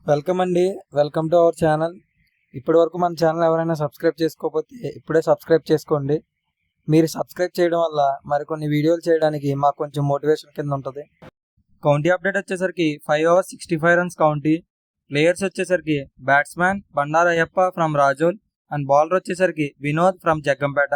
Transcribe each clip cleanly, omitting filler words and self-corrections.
Welcome అండి. Welcome to our channel. ఇప్పటి వరకు మన ఛానల్ ఎవరైనా సబ్స్క్రైబ్ చేసుకోకపోతే ఇప్పుడే సబ్స్క్రైబ్ చేసుకోండి. మీరు సబ్స్క్రైబ్ చేయడం వల్ల మరికొన్ని వీడియోలు చేయడానికి మాకు కొంచెం మోటివేషన్ కింద ఉంటుంది. కౌంటీ అప్డేట్ వచ్చేసరికి 5 overs 65 runs కౌంటీ. ప్లేయర్స్ వచ్చేసరికి batsmen Bandarayyappa from Rajol and bowler వచ్చేసరికి Vinod from Jaggampeta.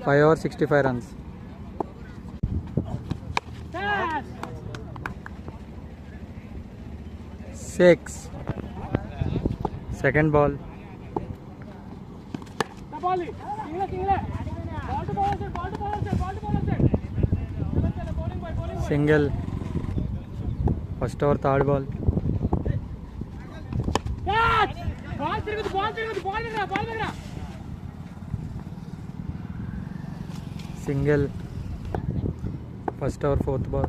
Five overs 65 runs. 6. Second ball. Single. First over third ball. Single. First over fourth ball.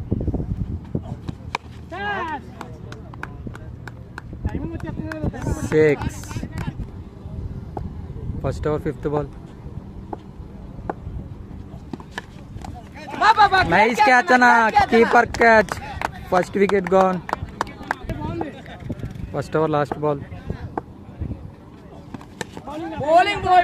Six. First over fifth ball. Nice catch Anna, keeper catch. First wicket gone. First over last ball. Bowling boy.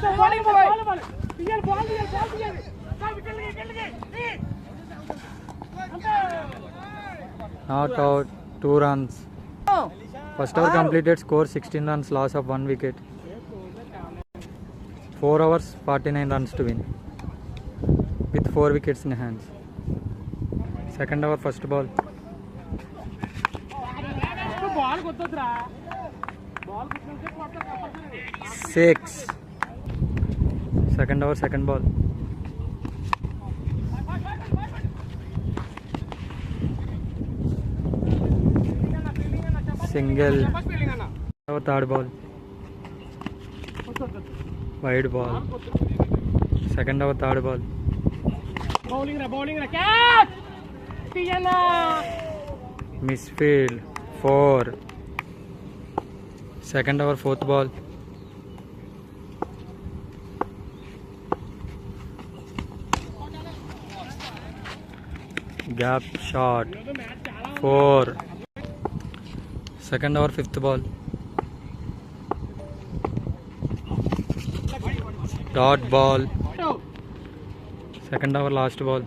Not out, 2 runs. First over completed, score 16 runs, loss of 1 wicket. 4 overs 49 runs to win with 4 wickets in hands. Second over first ball. Six. Second over second ball. Single. Over third ball. Wide ball. Second over third ball. Bowling catch. Misfield. 4. Second over fourth ball. Gap shot. 4. Second over fifth ball. Dot ball. Second over last ball.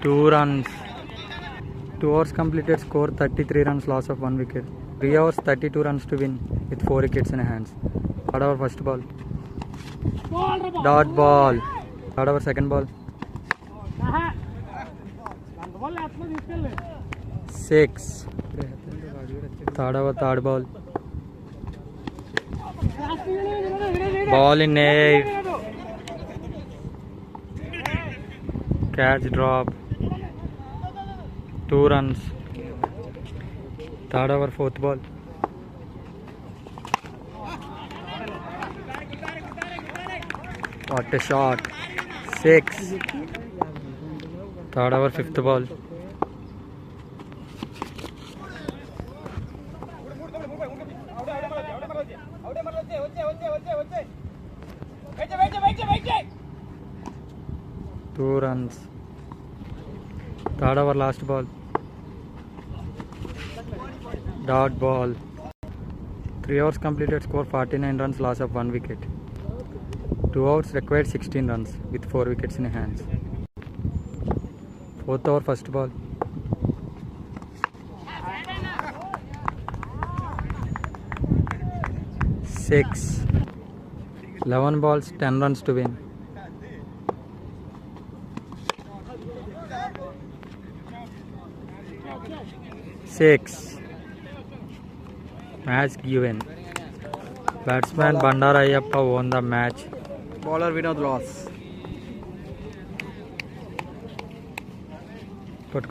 Two runs. 2 overs completed, score 33 runs, loss of 1 wicket. 3 overs 32 runs to win with 4 wickets in hands. Third over first ball. Dot ball. Third over second ball. 6. Third over third ball. Ball in air. Catch drop. 2 runs. Third over fourth ball. What a shot. 6. Third over fifth ball. Two runs. Third over last ball. Dot ball. 3 overs completed, score 49 runs, loss of 1 wicket. 2 overs required 16 runs with 4 wickets in hands. Fourth over first ball. Six. 11 balls 10 runs to win. 6. Match given. Batsman Bandarayappa won the match. Bowler Vinod loss. Put